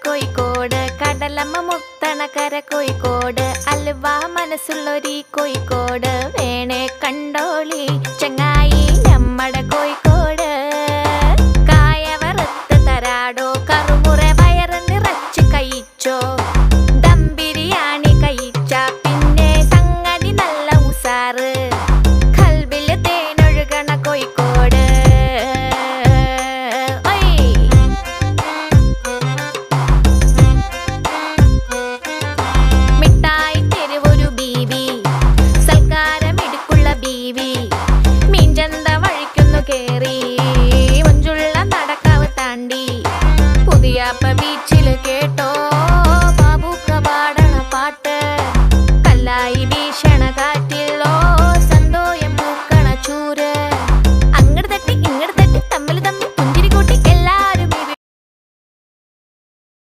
കോഴിക്കോട്, കടലമ്മ മുത്തണ കര കോഴിക്കോട്, അലുവ മനസ്സുള്ളൊരീ കോഴിക്കോട്, വേണേ കണ്ടോളി ചങ്ങായി നമ്മടെ കോഴിക്കോട്. കായ വറുത്ത് തരാടോ, കറുമുറ വയറ് നിറച്ച് കഴിച്ചോ, ദം ബിരിയാണി കഴിച്ച പിന്നെ സംഗതി നല്ല ഉസാറ്, കൽബില് തേനൊഴുകണ കോഴിക്കോട്. മിഠായി തെരുവൊരു ബീവി, സൽക്കാരമിടുക്കുള്ള ബീവി, മീൻചന്ത വഴിക്കുന്നു കേറി, മഞ്ചുള്ള നടക്കാവ് താണ്ടി, പുതിയാപ്പ ബീച്ചില് കേട്ടു